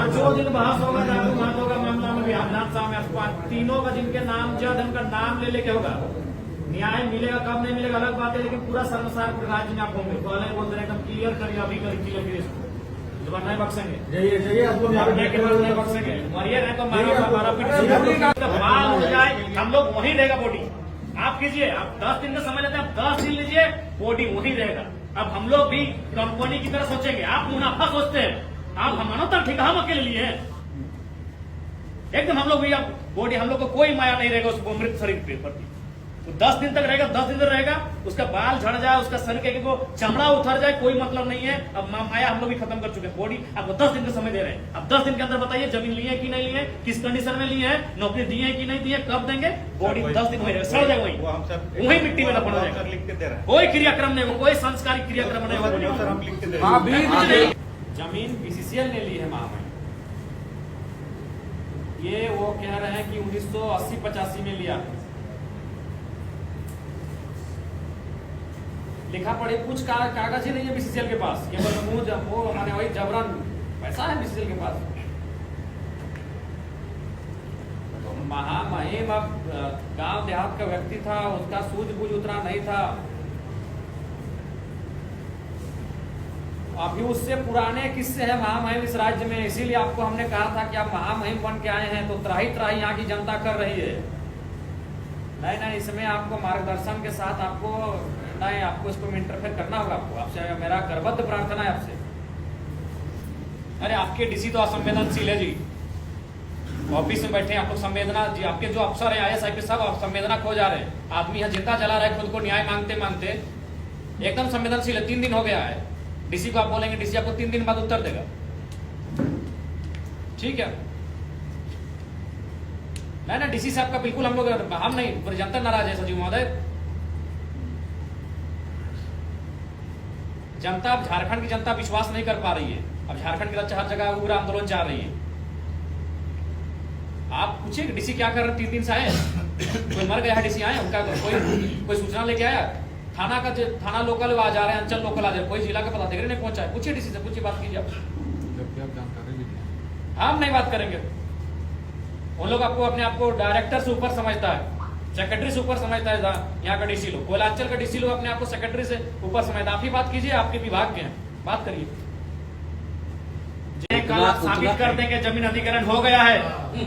जो दिन बहस होगा जादू महतो का मामला में भी विधानसभा में तीनों का जिनके नाम जद उनका नाम ले लेके होगा, न्याय मिलेगा कब नहीं मिलेगा अलग बात है, लेकिन पूरा शर्मसार राज्य में आप होंगे। पहले बोलते एकदम क्लियर करिए, अभी क्लियर करिए, इसको नहीं बख्शेंगे, नहीं बख्शेंगे, मरिए नहीं तो मारा पीट बाल हो जाए, हम लोग वहीं रहेगा बॉडी। आप कीजिए, आप 10 दिन का समय लेते हैं, आप 10 दिन लीजिए, बॉडी वहीं रहेगा। अब हम लोग भी कंपनी की तरह सोचेंगे, आप मुनाफा सोचते हैं, आप हमारा तो ठीक हम अकेले लिए हैं एकदम। हम लोग भी अब बॉडी, हम लोग को कोई माया नहीं रहेगा उस मृत शरीर के प्रति। तो 10 दिन तक रहेगा, 10 दिन तक रहेगा, उसका बाल झड़ जाए, उसका शरीर के वो चमड़ा उतर जाए, कोई मतलब नहीं है। अब माया हम लोग भी खत्म कर चुके हैं। बॉडी आपको 10 दिन का समय दे रहे हैं, अब 10 दिन के अंदर बताइए जमीन लिए है कि नहीं लिए, किस कंडीशन में लिए हैं, नौकरी दिए है कि नहीं दिए, कब देंगे। बॉडी 10 दिन वही सड़ जाएगा, वही मिट्टी में दफन हो जाएगा, लिख के दे रहे हैं। कोई क्रियाक्रम नहीं होगा, कोई संस्कारिक क्रियाक्रम नहीं होगा। जमीन बीसीसीएल ने ली है महामहिम, ये वो कह रहे हैं कि 1980-85 में लिया, लिखा पढ़ी कुछ कागज ही नहीं है बीसीसीएल के पास। ये वो हमारे वही जबरन पैसा है बीसीसीएल के पास। तो महामहिम अब गांव देहात का व्यक्ति था, उसका सूझबूझ उतना नहीं था। अभी उससे पुराने किस्से हैं महामहिम इस राज्य में, इसीलिए आपको हमने कहा था कि आप महामहिम बन के आए हैं तो त्राही त्राही यहाँ की जनता कर रही है। नहीं, इसमें आपको मार्गदर्शन के साथ आपको इसको इंटरफेयर करना होगा। आपसे मेरा करबद्ध प्रार्थना है आपसे। अरे आपके डीसी तो असंवेदनशील है जी, ऑफिस में बैठे आप लोग संवेदना जी, आपके जो अफसर है IAS IPS सब संवेदना खो जा रहे हैं। आदमी यहाँ जिंदा जला रहा है खुद को न्याय मांगते मांगते, एकदम संवेदनशील है। 3 दिन हो गया है, डीसी को आप बोलेंगे, डीसी आपको 3 दिन बाद उत्तर देगा, ठीक है। नहीं, डीसी साहब का बिल्कुल हम नहीं, जनता नाराज है सचिव महोदय। जनता, अब झारखंड की जनता विश्वास नहीं कर पा रही है। अब झारखंड की हर जगह उग्र आंदोलन चाह रही है। आप पूछिए डीसी क्या कर रहे, 3 दिन से आए, कोई मर गया है डीसी आए, उनका कोई सूचना लेके आया, थाना लोकल आ जा रहे हैं, अंचल लोकल आ जा रहे हैं, कोई जिला का पदाधिकारी नहीं पहुंचा है। पूछिए डीसी से, पूछिए, बात कीजिए आप। हम नहीं बात करेंगे, उन लोग आपको अपने आप को डायरेक्टर से ऊपर समझता है, सेक्रेटरी से ऊपर समझता है। यहाँ का डीसी लोग, कोयलांचल का डीसी लोग अपने आप को सेक्रेटरी से ऊपर समझता है। आप ही बात कीजिए, आपके विभाग के हैं, बात करिए। कल आप साबित कर देंगे जमीन अधिग्रहण हो गया है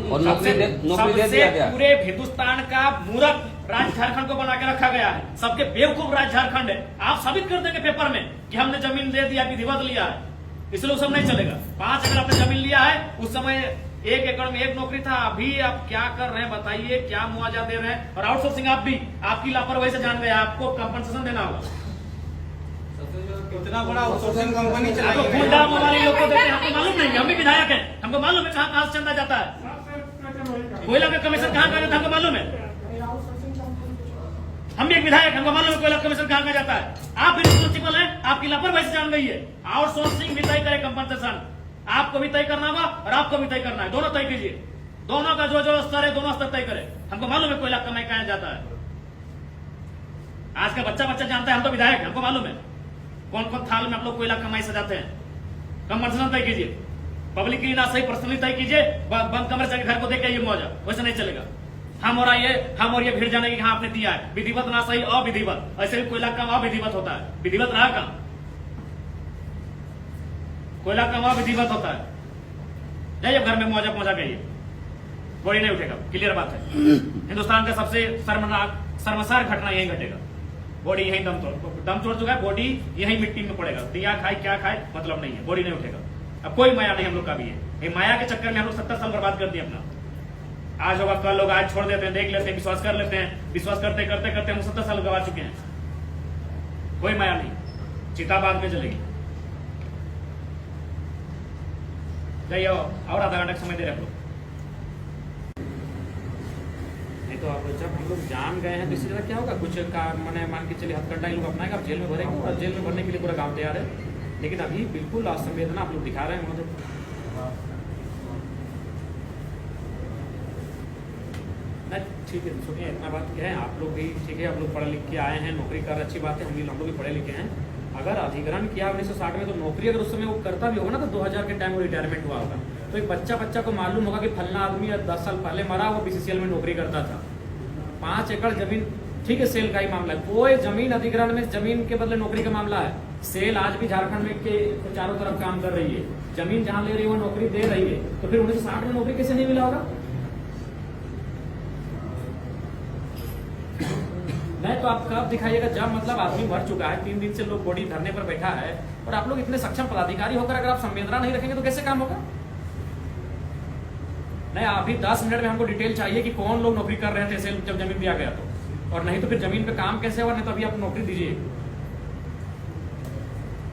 और सबसे पूरे हिंदुस्तान का मूर्ख राज्य झारखंड को बना के रखा गया है, सबके बेवकूफ राज्य झारखंड है। आप साबित कर देंगे पेपर में कि हमने जमीन दे दिया, विधिवत लिया है, इसलिए सब नहीं चलेगा। 5 एकड़ आपने जमीन लिया है, उस समय 1 एकड़ में 1 नौकरी था, अभी आप क्या कर रहे हैं बताइए, क्या मुआवजा दे रहे हैं। और आउटसोर्सिंग आप भी, आपकी लापरवाही से जान गए, आपको कंपनसेशन देना होगा। इतना बड़ा आउटसोर्सिंग कंपनी चलाई है, गुंडा मवाली लोग को देते हैं, हमको मालूम नहीं, हम भी विधायक हैं, हमको मालूम है कहाँ से चंदा जाता है, कोयला का कमीशन कहाँ का जाता है हमको मालूम है। हम भी एक विधायक, हमको मालूम है कोयला कमीशन कहाँ का जाता है। आप भी रिस्पॉन्सिबल हैं, आपकी लापरवाही से जान गई है। आउटसोर्सिंग भी तय करे, कंपनसेशन आपको भी तय करना होगा और आपको भी तय करना है, दोनों तय कीजिए। दोनों का जो स्तर है, दोनों स्तर तय करें। हमको मालूम है कोयला कमाई कहाँ जाता है, आज का बच्चा जानता है, हम तो विधायक, हमको मालूम है कौन कौन थाल में आप लोग कोयला कमाई सजाते हैं। कंपनसेशन तय कीजिए, पब्लिक की ना सही पर्सनली तय कीजिए, बंद कमरे से घर को देख के ये मौजा, वैसे नहीं चलेगा। हम और ये भीड़ जाने की हाँ आपने दिया है, विधिवत ना सही अविधिवत, ऐसे भी कोयला काम अविधिवत होता है, विधिवत रहा काम, कोयला काम अविधिवत होता है। जाइए घर में मौजा पहुंचा गई, बॉडी नहीं उठेगा, क्लियर बात है। हिंदुस्तान का सबसे शर्मसार घटना यही घटेगा, बॉडी यही दम तोड़ चुका है, बॉडी यही मिट्टी में पड़ेगा, दिया खाए क्या खाए मतलब नहीं है, बॉडी नहीं उठेगा। अब कोई माया नहीं हम लोग का भी है, ये माया के चक्कर में हम लोग 70 साल बर्बाद कर दिए अपना। आज होगा कल लोग, आज छोड़ देते हैं, देख लेते हैं, विश्वास कर लेते हैं, विश्वास करते करते करते हम 70 साल गवा चुके हैं। कोई माया नहीं, चिता बाद में चलेगी। जाइए और आधा घंटा समय दे रहे हम लोग, नहीं तो अब जब हम लोग जान गए हैं तो इसी तरह क्या होगा, कुछ का मैंने मान के चलिए हथकंडा लोग अपनाएंगे, आप जेल में भरेंगे और जेल में भरने के लिए पूरा गांव तैयार है। लेकिन अभी बिल्कुल असंवेदना आप लोग दिखा रहे हैं। ठीक है, सुनिए, इतना बात क्या है, आप लोग भी ठीक है, आप लोग पढ़े लिख के आए हैं, नौकरी कर, अच्छी बात है, हम लोग भी पढ़े लिखे हैं। अगर अधिग्रहण किया 1960 में, तो नौकरी अगर उस समय वो करता भी होगा ना, तो 2000 के टाइम वो रिटायरमेंट हुआ होगा। तो एक बच्चा को मालूम होगा कि फलना आदमी 10 साल पहले मरा, वो बीसीसीएल में नौकरी करता था। 5 एकड़ जमीन, ठीक है, सेल का ही मामला है, कोई जमीन अधिग्रहण में जमीन के बदले नौकरी का मामला है। सेल आज भी झारखंड में के चारों तरफ काम कर रही है, जमीन जहां ले रही है वो नौकरी दे रही है, तो फिर 1960 में नौकरी कैसे नहीं मिला होगा? नहीं तो आप कब दिखाइएगा जब मतलब आदमी मर चुका है, 3 दिन से लोग बॉडी धरने पर बैठा है, और आप लोग इतने सक्षम पदाधिकारी होकर अगर आप संवेदना नहीं रखेंगे तो कैसे काम होगा? नहीं, अभी 10 मिनट में हमको डिटेल चाहिए कि कौन लोग नौकरी कर रहे थे सेल जब जमीन दिया गया तो, और नहीं तो फिर जमीन पे काम कैसे हुआ? नहीं तो अभी आप नौकरी दीजिए।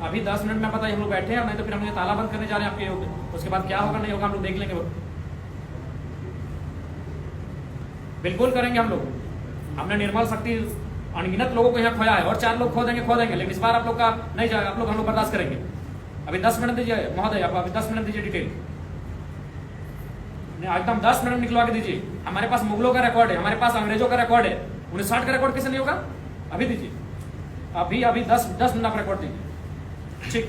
अभी 10 मिनट में पता है हम लोग बैठे हैं, और नहीं तो फिर हम ये ताला बंद करने जा रहे हैं आपके, उसके बाद क्या होगा नहीं होगा हम लोग देख लेंगे। बिल्कुल करेंगे हम लोग। हमने निर्मल शक्ति अनगिनत लोगों को यहाँ खोया है, और 4 लोग खो देंगे, लेकिन इस बार आप लोग का नहीं जाएगा, आप लोग हम लोग बर्दाश्त करेंगे। अभी 10 मिनट दीजिए महोदय, आप अभी 10 मिनट दीजिए डिटेल, एकदम 10 मिनट निकलवा के दीजिए। हमारे पास मुगलों का रिकॉर्ड है, हमारे पास अंग्रेजों का रिकॉर्ड है, 1960 का रिकॉर्ड कैसे नहीं होगा? अभी दीजिए, अभी 10 मिनट आप रिकॉर्ड दीजिए। ठीक।